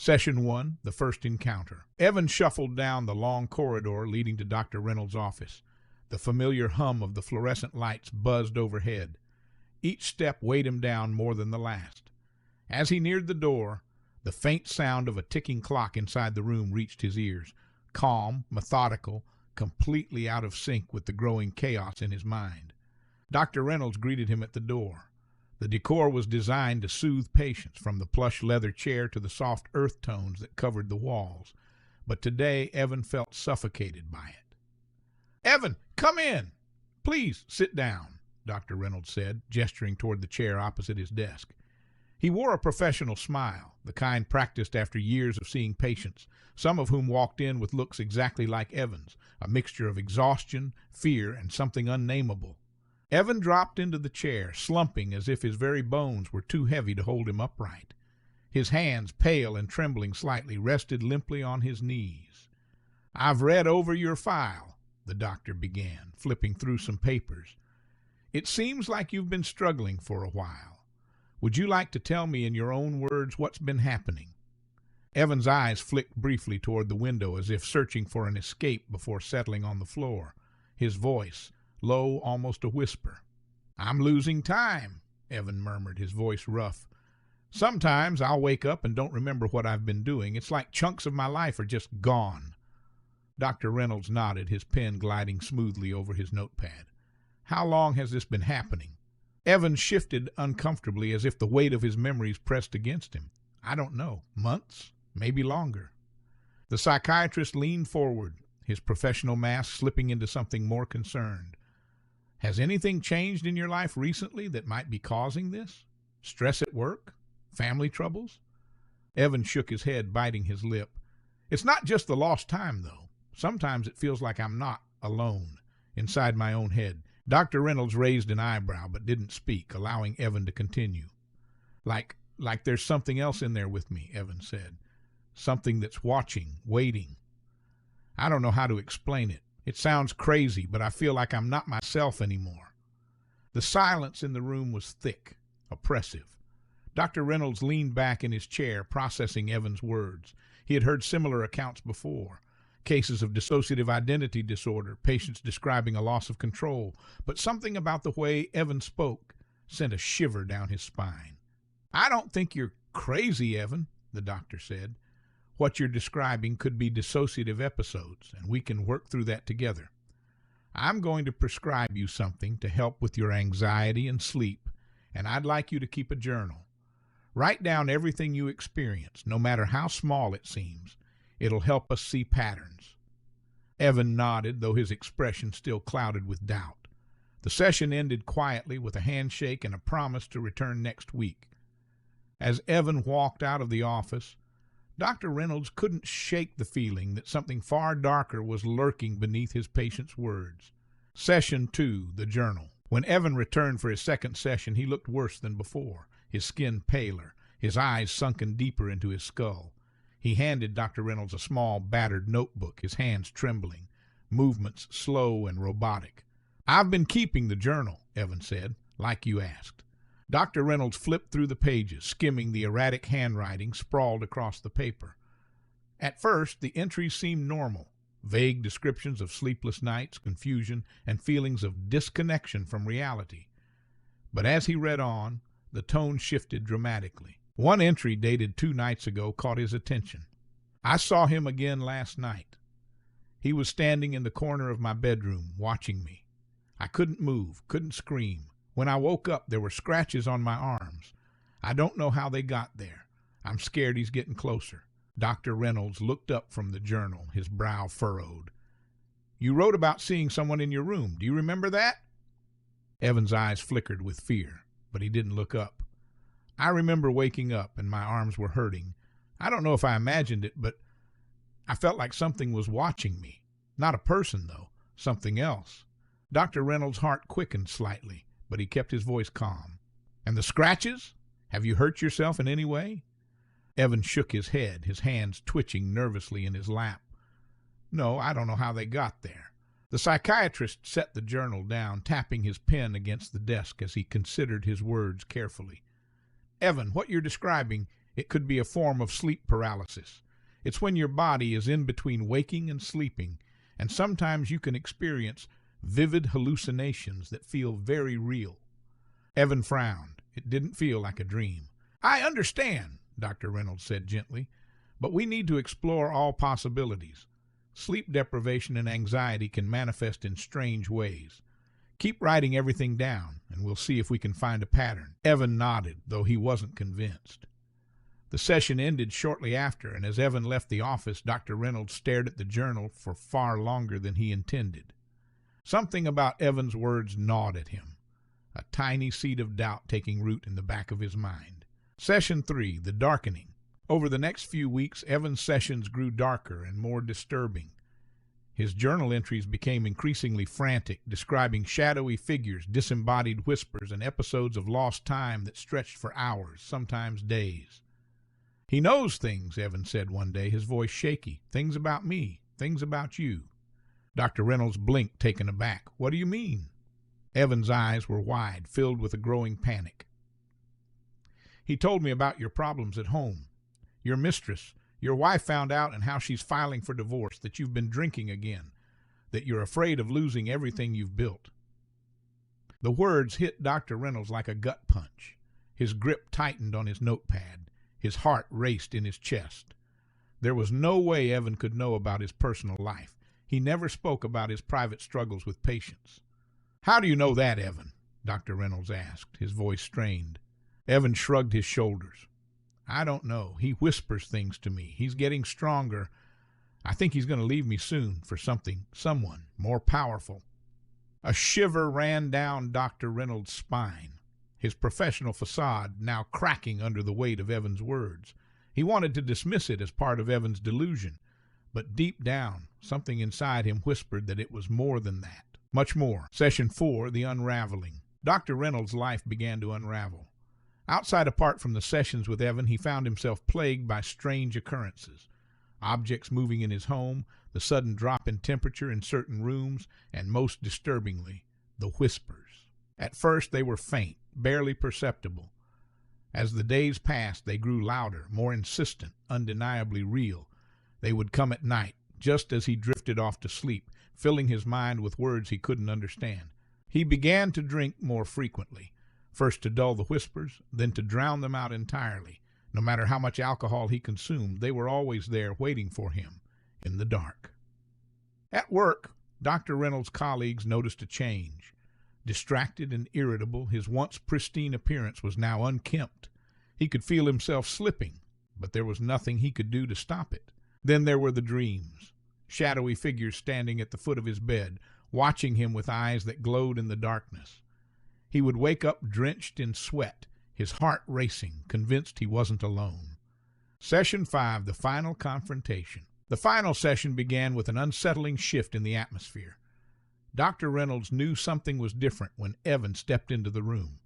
Session 1, The First Encounter. Evan shuffled down the long corridor leading to Dr. Reynolds' office. The familiar hum of the fluorescent lights buzzed overhead. Each step weighed him down more than the last. As he neared the door, the faint sound of a ticking clock inside the room reached his ears, calm, methodical, completely out of sync with the growing chaos in his mind. Dr. Reynolds greeted him at the door. The decor was designed to soothe patients, from the plush leather chair to the soft earth tones that covered the walls. But today, Evan felt suffocated by it. "Evan, come in. Please, sit down," Dr. Reynolds said, gesturing toward the chair opposite his desk. He wore a professional smile, the kind practiced after years of seeing patients, some of whom walked in with looks exactly like Evan's, a mixture of exhaustion, fear, and something unnameable. Evan dropped into the chair, slumping as if his very bones were too heavy to hold him upright. His hands, pale and trembling slightly, rested limply on his knees. "I've read over your file," the doctor began, flipping through some papers. "It seems like you've been struggling for a while. Would you like to tell me in your own words what's been happening?" Evan's eyes flicked briefly toward the window as if searching for an escape before settling on the floor. His voice, low, almost a whisper. "I'm losing time," Evan murmured, his voice rough. "Sometimes I'll wake up and don't remember what I've been doing. It's like chunks of my life are just gone." Dr. Reynolds nodded, his pen gliding smoothly over his notepad. "How long has this been happening?" Evan shifted uncomfortably as if the weight of his memories pressed against him. "I don't know. Months? Maybe longer." The psychiatrist leaned forward, his professional mask slipping into something more concerned. "Has anything changed in your life recently that might be causing this? Stress at work? Family troubles?" Evan shook his head, biting his lip. "It's not just the lost time, though. Sometimes it feels like I'm not alone, inside my own head." Dr. Reynolds raised an eyebrow but didn't speak, allowing Evan to continue. Like there's something else in there with me," Evan said. "Something that's watching, waiting. I don't know how to explain it. It sounds crazy, but I feel like I'm not myself anymore." The silence in the room was thick, oppressive. Dr. Reynolds leaned back in his chair, processing Evan's words. He had heard similar accounts before. Cases of dissociative identity disorder, patients describing a loss of control, but something about the way Evan spoke sent a shiver down his spine. "I don't think you're crazy, Evan," the doctor said. "What you're describing could be dissociative episodes, and we can work through that together. I'm going to prescribe you something to help with your anxiety and sleep, and I'd like you to keep a journal. Write down everything you experience, no matter how small it seems. It'll help us see patterns." Evan nodded, though his expression still clouded with doubt. The session ended quietly with a handshake and a promise to return next week. As Evan walked out of the office, Dr. Reynolds couldn't shake the feeling that something far darker was lurking beneath his patient's words. Session 2, The Journal. When Evan returned for his second session, he looked worse than before, his skin paler, his eyes sunken deeper into his skull. He handed Dr. Reynolds a small, battered notebook, his hands trembling, movements slow and robotic. "I've been keeping the journal," Evan said, "like you asked." Dr. Reynolds flipped through the pages, skimming the erratic handwriting sprawled across the paper. At first, the entries seemed normal, vague descriptions of sleepless nights, confusion, and feelings of disconnection from reality. But as he read on, the tone shifted dramatically. One entry dated 2 nights ago caught his attention. "I saw him again last night. He was standing in the corner of my bedroom, watching me. I couldn't move, couldn't scream. When I woke up, there were scratches on my arms. I don't know how they got there. I'm scared he's getting closer." Dr. Reynolds looked up from the journal, his brow furrowed. "You wrote about seeing someone in your room. Do you remember that?" Evan's eyes flickered with fear, but he didn't look up. "I remember waking up and my arms were hurting. I don't know if I imagined it, but I felt like something was watching me. Not a person, though. Something else." Dr. Reynolds' heart quickened slightly, but he kept his voice calm. "And the scratches? Have you hurt yourself in any way?" Evan shook his head, his hands twitching nervously in his lap. "No, I don't know how they got there." The psychiatrist set the journal down, tapping his pen against the desk as he considered his words carefully. "Evan, what you're describing, It could be a form of sleep paralysis. It's when your body is in between waking and sleeping, and sometimes you can experience vivid hallucinations that feel very real. Evan frowned. It didn't feel like a dream. "I understand," Dr. Reynolds said gently, "but we need to explore all possibilities. Sleep deprivation and anxiety can manifest in strange ways. Keep writing everything down, and we'll see if we can find a pattern." Evan nodded, though he wasn't convinced. The session ended shortly after, and as Evan left the office, Dr. Reynolds stared at the journal for far longer than he intended. Something about Evan's words gnawed at him, a tiny seed of doubt taking root in the back of his mind. Session 3, The Darkening. Over the next few weeks, Evan's sessions grew darker and more disturbing. His journal entries became increasingly frantic, describing shadowy figures, disembodied whispers, and episodes of lost time that stretched for hours, sometimes days. "He knows things," Evan said one day, his voice shaky. "Things about me, things about you." Dr. Reynolds blinked, taken aback. "What do you mean?" Evan's eyes were wide, filled with a growing panic. "He told me about your problems at home. Your mistress, your wife found out, and how she's filing for divorce, that you've been drinking again, that you're afraid of losing everything you've built." The words hit Dr. Reynolds like a gut punch. His grip tightened on his notepad. His heart raced in his chest. There was no way Evan could know about his personal life. He never spoke about his private struggles with patients. "How do you know that, Evan?" Dr. Reynolds asked, his voice strained. Evan shrugged his shoulders. "I don't know. He whispers things to me. He's getting stronger. I think he's going to leave me soon for someone more powerful." A shiver ran down Dr. Reynolds' spine, his professional facade now cracking under the weight of Evan's words. He wanted to dismiss it as part of Evan's delusion, but deep down, something inside him whispered that it was more than that, much more. Session 4, The Unraveling. Dr. Reynolds' life began to unravel. Apart from the sessions with Evan, he found himself plagued by strange occurrences. Objects moving in his home, the sudden drop in temperature in certain rooms, and most disturbingly, the whispers. At first they were faint, barely perceptible. As the days passed, they grew louder, more insistent, undeniably real. They would come at night, just as he drifted off to sleep, filling his mind with words he couldn't understand. He began to drink more frequently, first to dull the whispers, then to drown them out entirely. No matter how much alcohol he consumed, they were always there waiting for him in the dark. At work, Dr. Reynolds' colleagues noticed a change. Distracted and irritable, his once pristine appearance was now unkempt. He could feel himself slipping, but there was nothing he could do to stop it. Then there were the dreams, shadowy figures standing at the foot of his bed, watching him with eyes that glowed in the darkness. He would wake up drenched in sweat, his heart racing, convinced he wasn't alone. Session 5, The Final Confrontation. The final session began with an unsettling shift in the atmosphere. Dr. Reynolds knew something was different when Evan stepped into the room.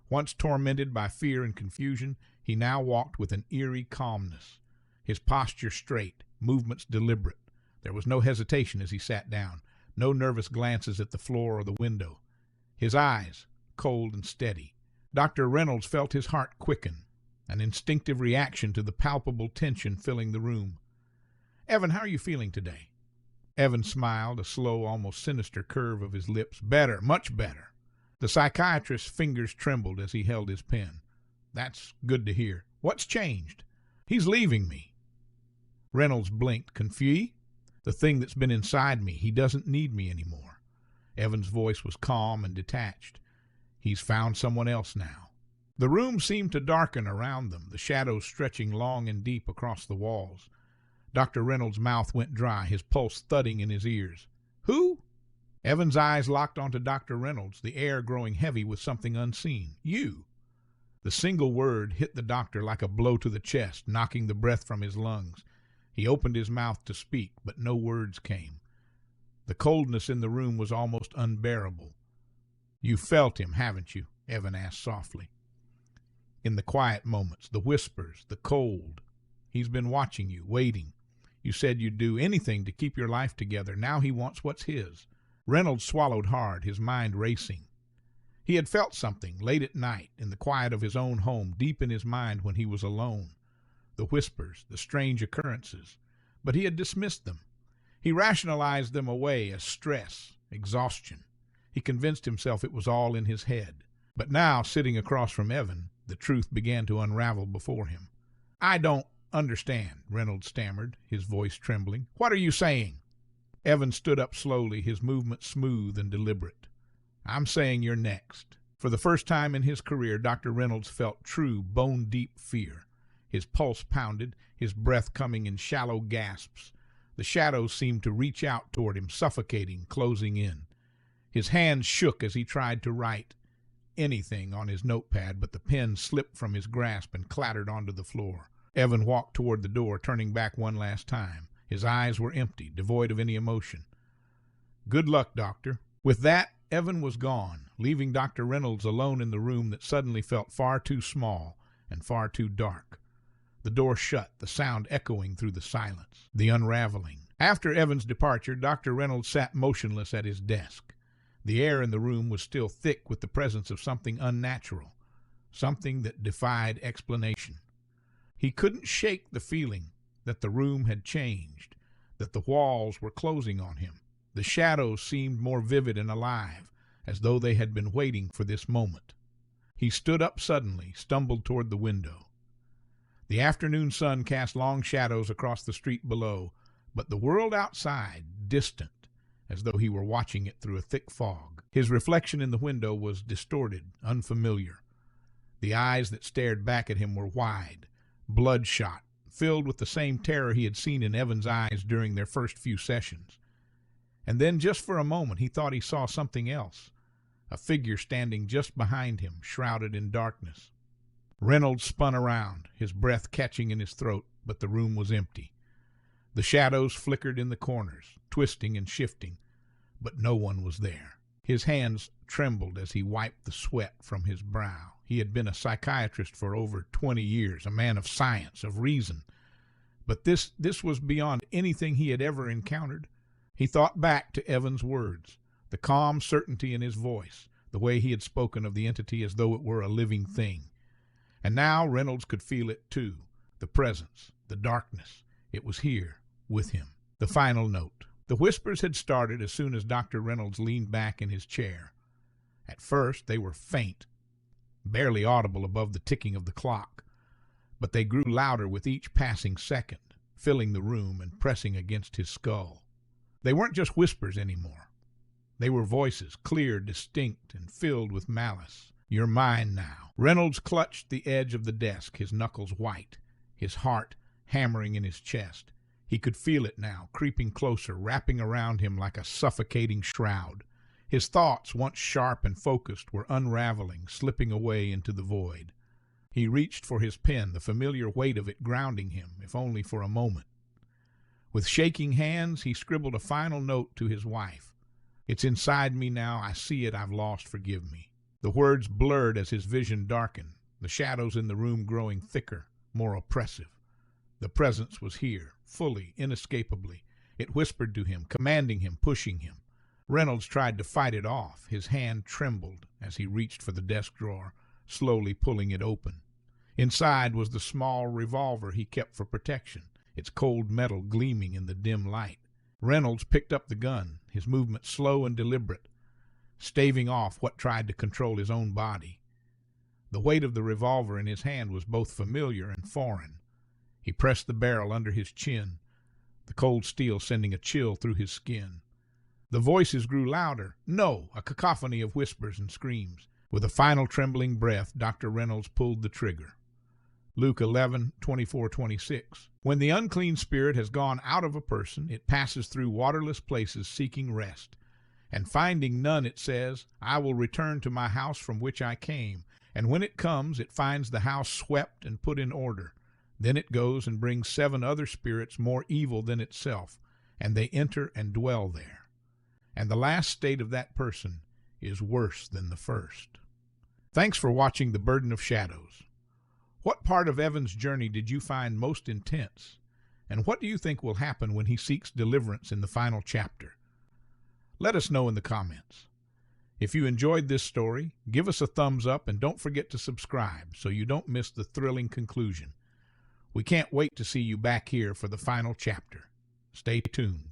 Once tormented by fear and confusion, he now walked with an eerie calmness, his posture straight, movements deliberate. There was no hesitation as he sat down, no nervous glances at the floor or the window. His eyes, cold and steady. Dr. Reynolds felt his heart quicken, an instinctive reaction to the palpable tension filling the room. "Evan, how are you feeling today?" Evan smiled, a slow, almost sinister curve of his lips. "Better, much better." The psychiatrist's fingers trembled as he held his pen. "That's good to hear. What's changed?" "He's leaving me." Reynolds blinked. "Confused?" "The thing that's been inside me. He doesn't need me anymore." Evan's voice was calm and detached. "He's found someone else now." The room seemed to darken around them, the shadows stretching long and deep across the walls. Dr. Reynolds' mouth went dry, his pulse thudding in his ears. "Who?" Evan's eyes locked onto Dr. Reynolds, the air growing heavy with something unseen. "You." The single word hit the doctor like a blow to the chest, knocking the breath from his lungs. He opened his mouth to speak, but no words came. The coldness in the room was almost unbearable. "You felt him, haven't you?" Evan asked softly. "In the quiet moments, the whispers, the cold. He's been watching you, waiting. You said you'd do anything to keep your life together. Now he wants what's his." Reynolds swallowed hard, his mind racing. He had felt something late at night, in the quiet of his own home, deep in his mind when he was alone. the whispers, the strange occurrences, but he had dismissed them. He rationalized them away as stress, exhaustion. He convinced himself it was all in his head. But now, sitting across from Evan, the truth began to unravel before him. "I don't understand," Reynolds stammered, his voice trembling. "What are you saying?" Evan stood up slowly, his movement smooth and deliberate. "I'm saying you're next." For the first time in his career, Dr. Reynolds felt true, bone-deep fear. His pulse pounded, his breath coming in shallow gasps. The shadows seemed to reach out toward him, suffocating, closing in. His hands shook as he tried to write anything on his notepad, but the pen slipped from his grasp and clattered onto the floor. Evan walked toward the door, turning back one last time. His eyes were empty, devoid of any emotion. "Good luck, Doctor." With that, Evan was gone, leaving Dr. Reynolds alone in the room that suddenly felt far too small and far too dark. The door shut, the sound echoing through the silence, the unraveling. After Evan's departure, Dr. Reynolds sat motionless at his desk. The air in the room was still thick with the presence of something unnatural, something that defied explanation. He couldn't shake the feeling that the room had changed, that the walls were closing on him. The shadows seemed more vivid and alive, as though they had been waiting for this moment. He stood up suddenly, stumbled toward the window. The afternoon sun cast long shadows across the street below, but the world outside, distant, as though he were watching it through a thick fog. His reflection in the window was distorted, unfamiliar. The eyes that stared back at him were wide, bloodshot, filled with the same terror he had seen in Evan's eyes during their first few sessions. And then, just for a moment, he thought he saw something else, a figure standing just behind him, shrouded in darkness. Reynolds spun around, his breath catching in his throat, but the room was empty. The shadows flickered in the corners, twisting and shifting, but no one was there. His hands trembled as he wiped the sweat from his brow. He had been a psychiatrist for over 20 years, a man of science, of reason. But this was beyond anything he had ever encountered. He thought back to Evan's words, the calm certainty in his voice, the way he had spoken of the entity as though it were a living thing. And now Reynolds could feel it too, the presence, the darkness. It was here, with him. The final note. The whispers had started as soon as Dr. Reynolds leaned back in his chair. At first they were faint, barely audible above the ticking of the clock, but they grew louder with each passing second, filling the room and pressing against his skull. They weren't just whispers anymore. They were voices, clear, distinct, and filled with malice. "You're mine now." Reynolds clutched the edge of the desk, his knuckles white, his heart hammering in his chest. He could feel it now, creeping closer, wrapping around him like a suffocating shroud. His thoughts, once sharp and focused, were unraveling, slipping away into the void. He reached for his pen, the familiar weight of it grounding him, if only for a moment. With shaking hands, he scribbled a final note to his wife. "It's inside me now. I see it. I've lost. Forgive me." The words blurred as his vision darkened, the shadows in the room growing thicker, more oppressive. The presence was here, fully, inescapably. It whispered to him, commanding him, pushing him. Reynolds tried to fight it off. His hand trembled as he reached for the desk drawer, slowly pulling it open. Inside was the small revolver he kept for protection, its cold metal gleaming in the dim light. Reynolds picked up the gun, his movement slow and deliberate, staving off what tried to control his own body. The weight of the revolver in his hand was both familiar and foreign. He pressed the barrel under his chin, the cold steel sending a chill through his skin. The voices grew louder. No, a cacophony of whispers and screams. With a final trembling breath, Dr. Reynolds pulled the trigger. Luke 11:24-26. When the unclean spirit has gone out of a person, it passes through waterless places seeking rest. And finding none, it says, "I will return to my house from which I came." And when it comes, it finds the house swept and put in order. Then it goes and brings 7 other spirits more evil than itself, and they enter and dwell there. And the last state of that person is worse than the first. Thanks for watching The Burden of Shadows. What part of Evan's journey did you find most intense? And what do you think will happen when he seeks deliverance in the final chapter? Let us know in the comments. If you enjoyed this story, give us a thumbs up and don't forget to subscribe so you don't miss the thrilling conclusion. We can't wait to see you back here for the final chapter. Stay tuned.